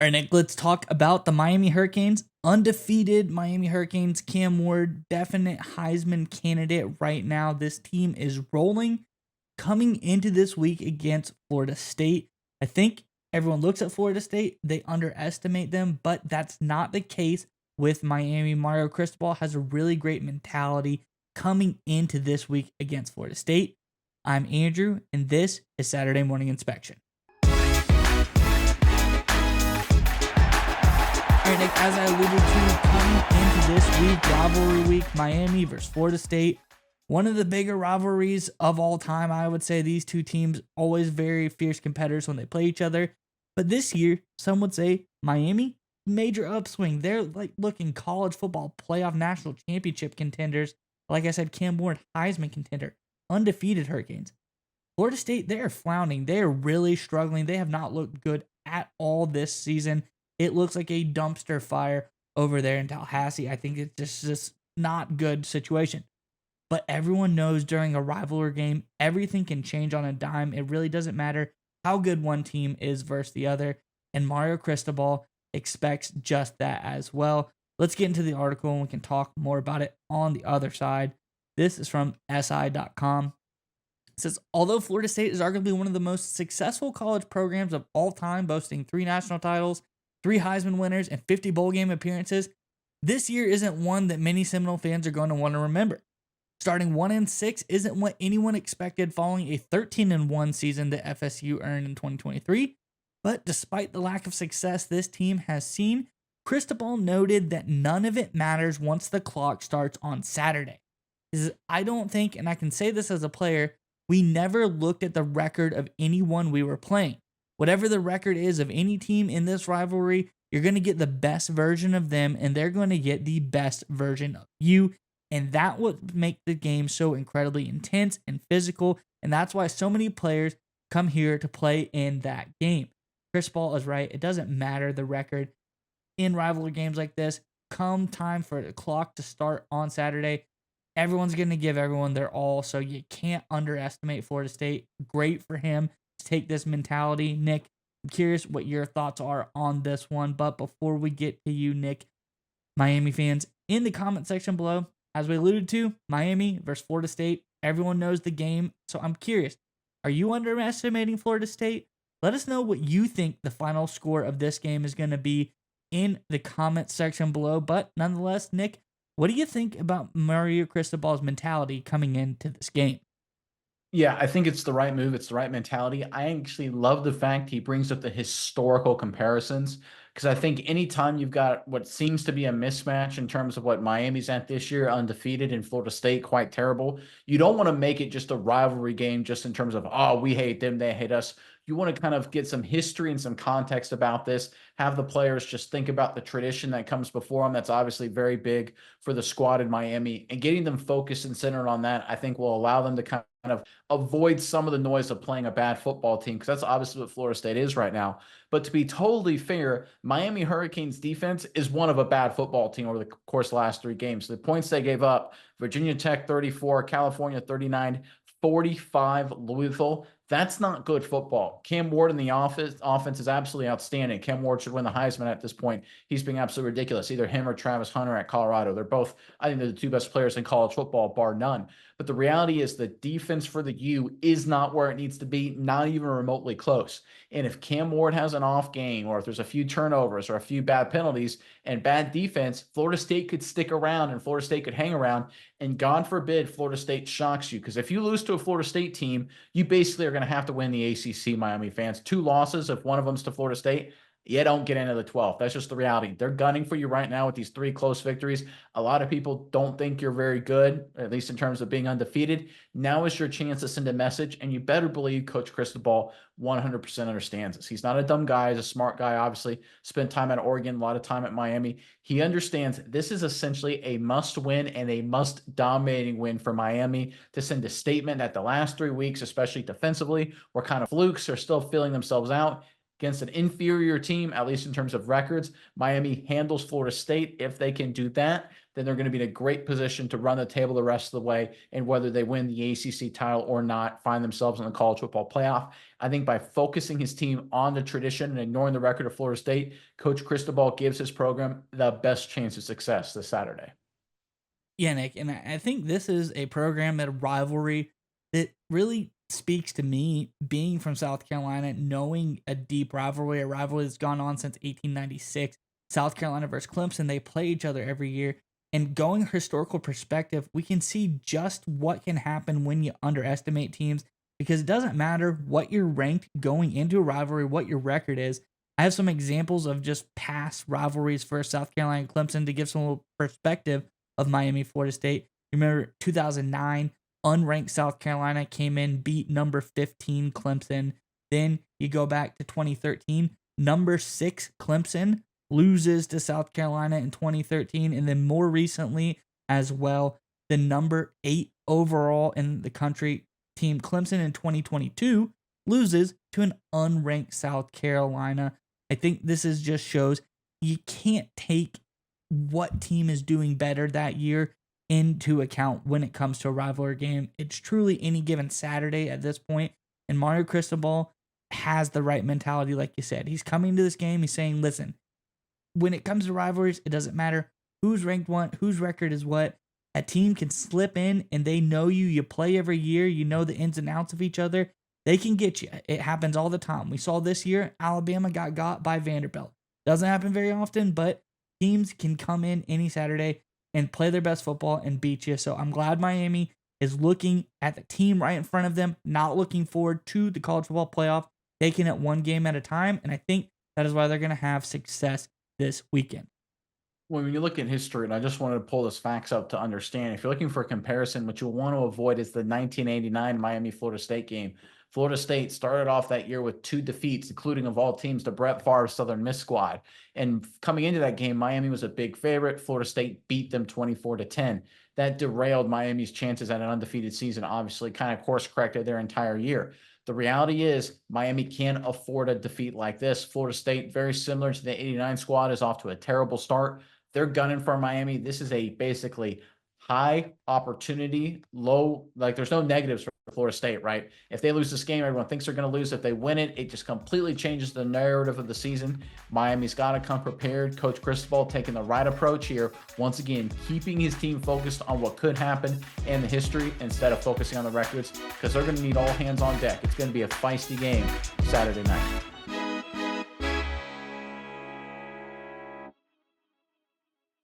All right, Nick, let's talk about the Miami Hurricanes. Undefeated Miami Hurricanes. Cam Ward, definite Heisman candidate right now. This team is rolling coming into this week against Florida State. I think everyone looks at Florida State, they underestimate them, but that's not the case with Miami. Mario Cristobal has a really great mentality coming into this week against Florida State. I'm Andrew, and this is Saturday Morning Inspection. All right, Nick, as I alluded to, coming into this week, rivalry week, Miami versus Florida State. One of the bigger rivalries of all time. I would say these two teams always very fierce competitors when they play each other. But this year, some would say Miami, major upswing. They're like looking college football playoff national championship contenders. Like I said, Cam Ward, Heisman contender, undefeated Hurricanes. Florida State, they are floundering. They are really struggling. They have not looked good at all this season. It looks like a dumpster fire over there in Tallahassee. I think it's just not good situation. But everyone knows during a rivalry game, everything can change on a dime. It really doesn't matter how good one team is versus the other. And Mario Cristobal expects just that as well. Let's get into the article and we can talk more about it on the other side. This is from SI.com. It says, although Florida State is arguably one of the most successful college programs of all time, boasting 3 national titles, 3 Heisman winners, and 50 bowl game appearances, this year isn't one that many Seminole fans are going to want to remember. Starting 1-6 isn't what anyone expected following a 13-1 season that FSU earned in 2023. But despite the lack of success this team has seen, Cristobal noted that none of it matters once the clock starts on Saturday. I don't think, and I can say this as a player, we never looked at the record of anyone we were playing. Whatever the record is of any team in this rivalry, you're going to get the best version of them, and they're going to get the best version of you. And that would make the game so incredibly intense and physical. And that's why so many players come here to play in that game. Cristobal is right. It doesn't matter the record in rivalry games like this. Come time for the clock to start on Saturday, everyone's going to give everyone their all. So you can't underestimate Florida State. Great for him to take this mentality. Nick, I'm curious what your thoughts are on this one. But before we get to you, Nick, Miami fans, in the comment section below, as we alluded to, Miami versus Florida State. Everyone knows the game. So I'm curious, are you underestimating Florida State? Let us know what you think the final score of this game is going to be in the comment section below. But nonetheless, Nick, what do you think about Mario Cristobal's mentality coming into this game? Yeah, I think it's the right move. It's the right mentality. I actually love the fact he brings up the historical comparisons because I think anytime you've got what seems to be a mismatch in terms of what Miami's at this year, undefeated, and Florida State quite terrible, you don't want to make it just a rivalry game just in terms of, oh, we hate them, they hate us. You want to kind of get some history and some context about this, have the players just think about the tradition that comes before them. That's obviously very big for the squad in Miami, and getting them focused and centered on that, I think will allow them to kind of avoid some of the noise of playing a bad football team, because that's obviously what Florida State is right now. But to be totally fair, Miami Hurricanes defense is one of a bad football team over the course of the last 3 games. The points they gave up, Virginia Tech 34, California 39, 45 Louisville. That's not good football. Cam Ward in the offense is absolutely outstanding. Cam Ward should win the Heisman at this point. He's being absolutely ridiculous. Either him or Travis Hunter at Colorado. They're both, I think they're the 2 best players in college football, bar none. But the reality is the defense for the U is not where it needs to be, not even remotely close. And if Cam Ward has an off game, or if there's a few turnovers or a few bad penalties and bad defense, Florida State could stick around and Florida State could hang around. And God forbid Florida State shocks you, because if you lose to a Florida State team, you basically are going to have to win the ACC, Miami fans. 2 losses, if one of them's to Florida State, you don't get into the 12th. That's just the reality. They're gunning for you right now with these 3 close victories. A lot of people don't think you're very good, at least in terms of being undefeated. Now is your chance to send a message, and you better believe Coach Cristobal 100% understands this. He's not a dumb guy. He's a smart guy, obviously. Spent time at Oregon, a lot of time at Miami. He understands this is essentially a must-win and a must-dominating win for Miami to send a statement that the last 3 weeks, especially defensively, were kind of flukes. They're still feeling themselves out. against an inferior team, at least in terms of records. Miami handles Florida State. If they can do that, then they're going to be in a great position to run the table the rest of the way. And whether they win the ACC title or not, find themselves in the college football playoff. I think by focusing his team on the tradition and ignoring the record of Florida State, Coach Cristobal gives his program the best chance of success this Saturday. Yeah, Nick, and I think this is a program and a rivalry that really speaks to me being from South Carolina, knowing a deep rivalry, a rivalry that's gone on since 1896. South Carolina versus Clemson, they play each other every year. And going historical perspective, we can see just what can happen when you underestimate teams because it doesn't matter what you're ranked going into a rivalry, what your record is. I have some examples of just past rivalries for South Carolina and Clemson to give some little perspective of Miami, Florida State. You remember 2009, unranked South Carolina came in, beat number 15 Clemson. Then you go back to 2013, number 6 Clemson loses to South Carolina in 2013. And then more recently as well, the number 8 overall in the country team Clemson in 2022 loses to an unranked South Carolina. I think this is just shows you can't take what team is doing better that year into account when it comes to a rivalry game. It's truly any given Saturday at this point, and Mario Cristobal has the right mentality, like you said. He's coming to this game, he's saying, listen, when it comes to rivalries, it doesn't matter who's ranked what, whose record is what. A team can slip in and they know you. You play every year. You know the ins and outs of each other. They can get you. It happens all the time. We saw this year, Alabama got by Vanderbilt. Doesn't happen very often, but teams can come in any Saturday and play their best football and beat you. So I'm glad Miami is looking at the team right in front of them, not looking forward to the college football playoff, taking it one game at a time. And I think that is why they're going to have success this weekend. When you look at history, and I just wanted to pull this facts up to understand, if you're looking for a comparison, what you'll want to avoid is the 1989 Miami-Florida State game. Florida State started off that year with 2 defeats, including of all teams, the Brett Favre Southern Miss squad. And coming into that game, Miami was a big favorite. Florida State beat them 24-10. That derailed Miami's chances at an undefeated season, obviously kind of course corrected their entire year. The reality is Miami can't afford a defeat like this. Florida State, very similar to the 89 squad, is off to a terrible start. They're gunning for Miami. This is a basically high opportunity, low, like there's no negatives for Florida State, right? If they lose this game, everyone thinks they're going to lose. If they win it, it just completely changes the narrative of the season. Miami's got to come prepared. Coach Cristobal taking the right approach here. Once again, keeping his team focused on what could happen in the history instead of focusing on the records because they're going to need all hands on deck. It's going to be a feisty game Saturday night.